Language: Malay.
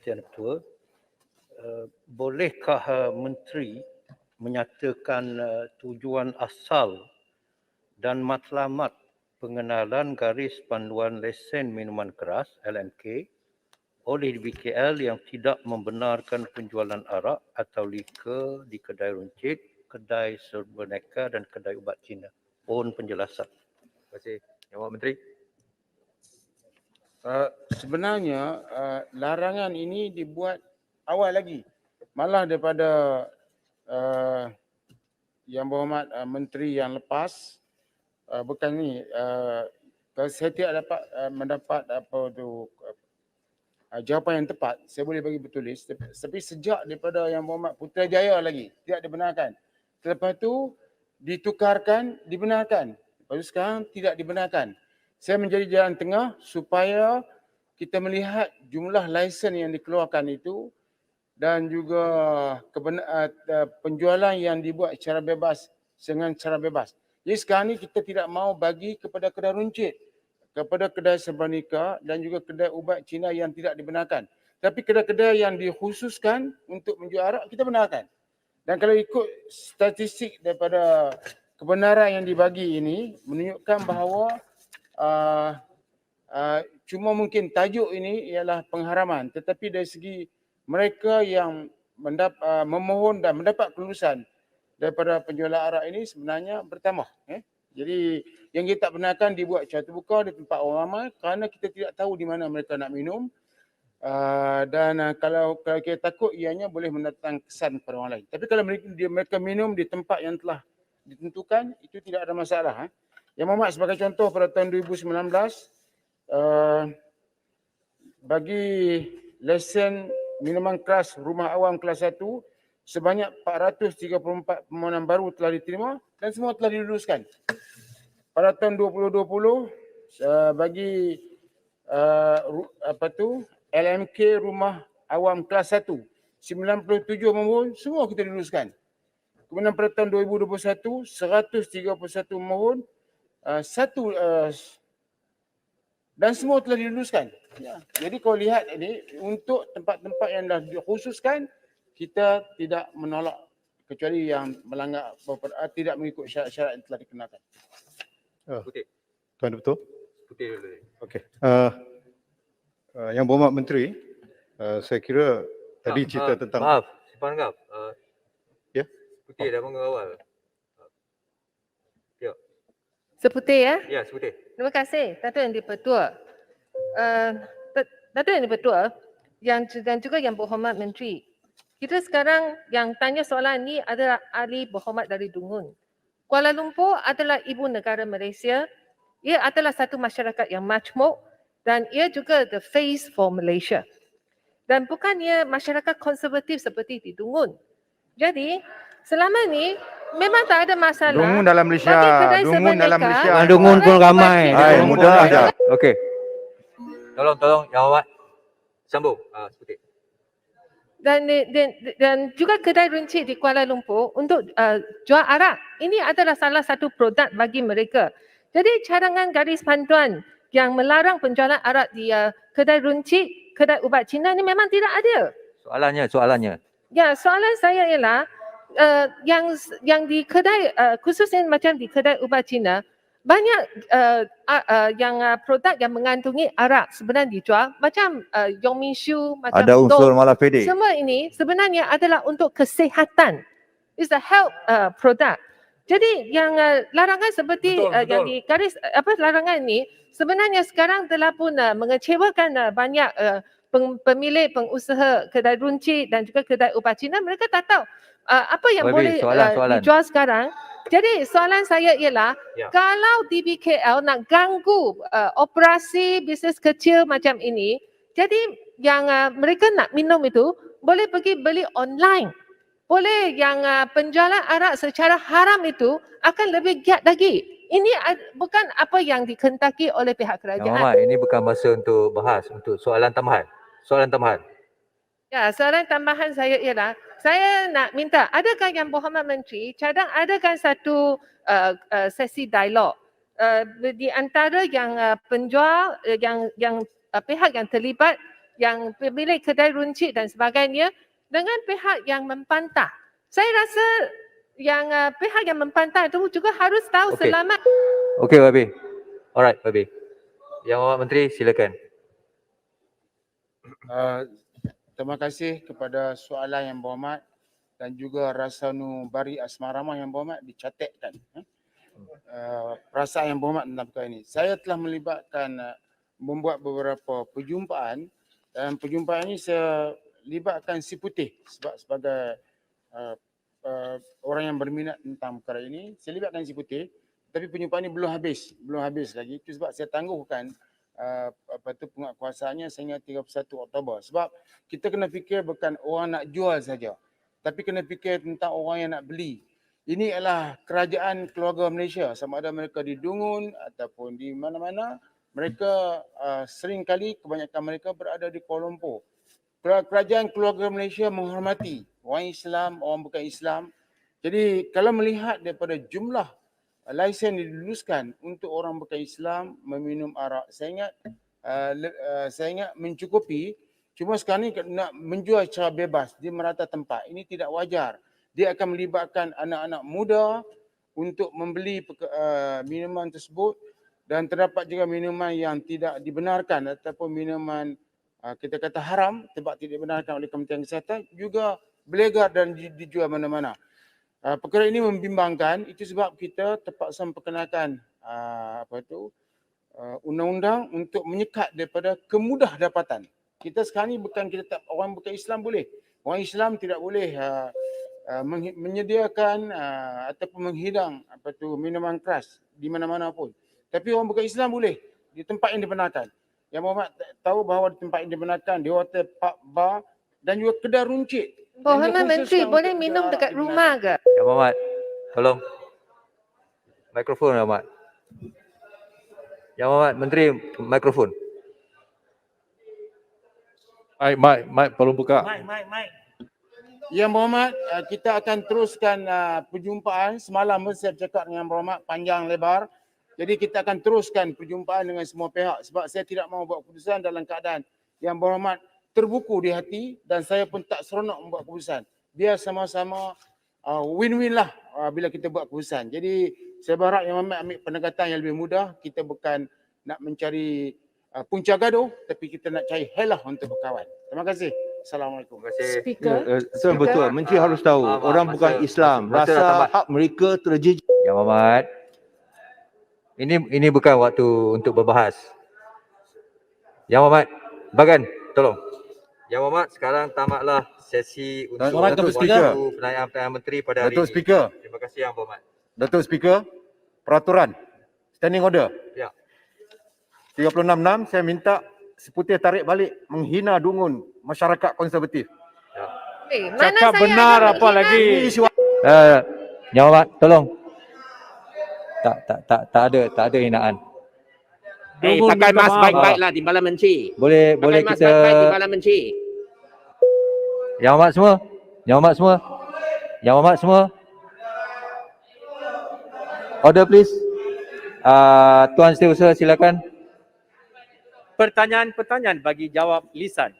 Tuan Ketua, bolehkah Menteri menyatakan tujuan asal dan matlamat pengenalan garis panduan lesen minuman keras LMK oleh BKL yang tidak membenarkan penjualan arak atau liquor di kedai runcit, kedai serba neka dan kedai ubat Cina? Mohon penjelasan. Terima kasih. Yang Awak Menteri. Sebenarnya larangan ini dibuat awal lagi, malah daripada Yang Berhormat Menteri yang lepas, bukan ni, saya tidak dapat mendapat apa tu jawapan yang tepat, saya boleh bagi bertulis, tapi sejak daripada Yang Berhormat Putrajaya lagi tidak dibenarkan. Selepas tu ditukarkan, dibenarkan. Lepas tu sekarang tidak dibenarkan. Saya menjadi jalan tengah supaya kita melihat jumlah lesen yang dikeluarkan itu dan juga penjualan yang dibuat secara bebas dengan cara bebas. Jadi sekarang ni kita tidak mahu bagi kepada kedai runcit, kepada kedai serbanika dan juga kedai ubat Cina yang tidak dibenarkan. Tapi kedai-kedai yang dikhususkan untuk menjual arak kita benarkan. Dan kalau ikut statistik daripada kebenaran yang dibagi ini menunjukkan bahawa cuma mungkin tajuk ini ialah pengharaman, tetapi dari segi mereka yang memohon dan mendapat kelulusan daripada penjualan arak ini sebenarnya bertambah. Jadi yang kita tak benarkan dibuat secara terbuka di tempat orang ramai kerana kita tidak tahu di mana mereka nak minum. Dan kalau kita takut ianya boleh mendatangkan kesan kepada orang lain. Tapi kalau mereka minum di tempat yang telah ditentukan, itu tidak ada masalah. Yang Berhormat sebagai contoh pada tahun 2019 bagi lesen minuman keras rumah awam kelas 1 sebanyak 434 permohonan baru telah diterima dan semua telah diluluskan. Pada tahun 2020 bagi LMK rumah awam kelas 1 97 mohon semua kita luluskan. Kemudian pada tahun 2021 131 mohon dan semua telah diluluskan. Ya. Jadi kalau lihat ini untuk tempat-tempat yang dah dikhususkan kita tidak menolak kecuali yang melanggar tidak mengikut syarat-syarat yang telah dikenakan. Putih. Tuan Betul. Putih dulu. Okey. Yang Berhormat Menteri, saya kira tadi cerita tentang Maaf, Simpan Ngap. Ya. Putih dah mengawal. Ya. Seputih ya? Ya, seputih. Terima kasih Datuk Yang di-Pertua. Datuk Yang di-Pertua dan juga Yang Berhormat Menteri. Kita sekarang yang tanya soalan ni adalah ahli berhormat dari Dungun. Kuala Lumpur adalah ibu negara Malaysia. Ia adalah satu masyarakat yang majmuk dan ia juga the face for Malaysia. Dan bukannya masyarakat konservatif seperti di Dungun. Jadi selama ni memang tak ada masalah. Dungun dalam Malaysia. Dungun dalam Malaysia. Dungun pun ramai. mudah aja. Okey. Tolong Yang Awak sambung. Seputih. Dan juga kedai runcit di Kuala Lumpur untuk jual arak. Ini adalah salah satu produk bagi mereka. Jadi cadangan garis panduan yang melarang penjualan arak di kedai runcit, kedai ubat Cina ni memang tidak ada. Soalannya. Ya, soalan saya ialah yang di kedai khususnya macam di kedai ubat Cina banyak yang produk yang mengandungi arak sebenarnya dijual macam Yongminshu, macam ada unsur Dong. malafide. Semua ini sebenarnya adalah untuk kesihatan. It's a health product. Jadi yang larangan seperti yang di garis larangan ini sebenarnya sekarang telah pun mengecewakan banyak pemilik pengusaha kedai runcit dan juga kedai ubat Cina. Mereka tak tahu apa yang boleh dijual sekarang. Jadi soalan saya ialah kalau DBKL nak ganggu operasi bisnes kecil macam ini, jadi yang mereka nak minum itu boleh pergi beli online. Boleh yang penjualan arak secara haram itu akan lebih giat lagi. Ini bukan apa yang dikehendaki oleh pihak kerajaan. Yang ini bukan masa untuk bahas, untuk soalan tambahan. Ya, soalan tambahan saya ialah, saya nak minta, adakah Yang Berhormat Menteri cadang adakan satu sesi dialog di antara yang penjual, yang pihak yang terlibat yang pemilik kedai runcit dan sebagainya dengan pihak yang membantah. Saya rasa yang pihak yang membantah itu juga harus tahu Okey. selamat. Okey, Pak Habib. Alright, Pak Habib. Yang Mohd Menteri, silakan. Terima kasih kepada soalan Yang Berhormat dan juga Rasanu Bari Asmarama Yang Berhormat dicatatkan perasaan Yang Berhormat tentang perkara ini. Saya telah melibatkan membuat beberapa perjumpaan dan perjumpaan ini saya libatkan Si Putih sebagai orang yang berminat tentang perkara ini. Saya libatkan Si Putih, tapi perjumpaan ini belum habis lagi. Itu sebab saya tangguhkan penguatkuasaannya sehingga 31 Oktober. Sebab kita kena fikir bukan orang nak jual saja, tapi kena fikir tentang orang yang nak beli. Ini adalah kerajaan keluarga Malaysia, sama ada mereka di Dungun ataupun di mana-mana. Mereka seringkali kebanyakan mereka berada di Kuala Lumpur. Kerajaan keluarga Malaysia menghormati orang Islam, orang bukan Islam. Jadi kalau melihat daripada jumlah lesen diluluskan untuk orang bukan Islam meminum arak, saya ingat mencukupi. Cuma sekarang ni nak menjual secara bebas di merata tempat. Ini tidak wajar. Dia akan melibatkan anak-anak muda untuk membeli minuman tersebut, dan terdapat juga minuman yang tidak dibenarkan ataupun minuman kita kata haram sebab tidak dibenarkan oleh Kementerian Kesihatan juga berlegar dan dijual mana-mana. Perkara ini membimbangkan. Itu sebab kita terpaksa memperkenalkan undang-undang untuk menyekat daripada kemudah dapatan. Kita sekarang ni bukan kita tak, orang bukan Islam boleh. Orang Islam tidak boleh menyediakan ataupun menghidang minuman keras di mana-mana pun. Tapi orang bukan Islam boleh di tempat yang dibenarkan. Yang Mohd tahu bahawa di tempat yang dibenarkan, di hotel, pub, bar dan juga kedai runcit. Mohd Menteri, boleh minum dekat rumah ke? Yang Mohd, tolong. Mikrofon, Yang Mohd. Yang Mohd Menteri, mikrofon. Mic perlu buka. Yang Berhormat, kita akan teruskan perjumpaan. Semalam saya cakap dengan Yang Berhormat panjang lebar. Jadi kita akan teruskan perjumpaan dengan semua pihak sebab saya tidak mahu buat keputusan dalam keadaan Yang Berhormat terbuku di hati dan saya pun tak seronok membuat keputusan. Biar sama-sama win-win lah bila kita buat keputusan. Jadi saya berharap Yang Berhormat ambil pendekatan yang lebih mudah. Kita bukan nak mencari punca gaduh, tapi kita nak cari helah untuk berkawan. Terima kasih. Assalamualaikum. Terima kasih. Speaker. Betul. Menteri harus tahu. Maaf, Orang masa- bukan Islam. masa dah Rasa tamat. hak mereka terjejak. Yang Mohd, ini bukan waktu untuk berbahas. Yang Mohd, Bagan, tolong. Yang Mohd, sekarang tamatlah sesi untuk Datuk Speaker. penayaan Menteri pada hari Datuk ini. Speaker, Terima kasih Yang Mohd. Datuk Speaker, peraturan, standing order. Ya. 36.6 saya minta Si Putih tarik balik menghina Dungun masyarakat konservatif. Mana Cakap saya benar ada apa menghina? lagi? Ini isu Yang Mohd, tolong. Tak ada hinaan. Pakai mask baik-baiklah Timbalan Menteri. Boleh Pakai mask kita baik-baik Timbalan Menteri. Yang Mohd semua. Yang Mohd semua. Order please. Tuan Setiausaha silakan. Pertanyaan-pertanyaan bagi jawab lisan.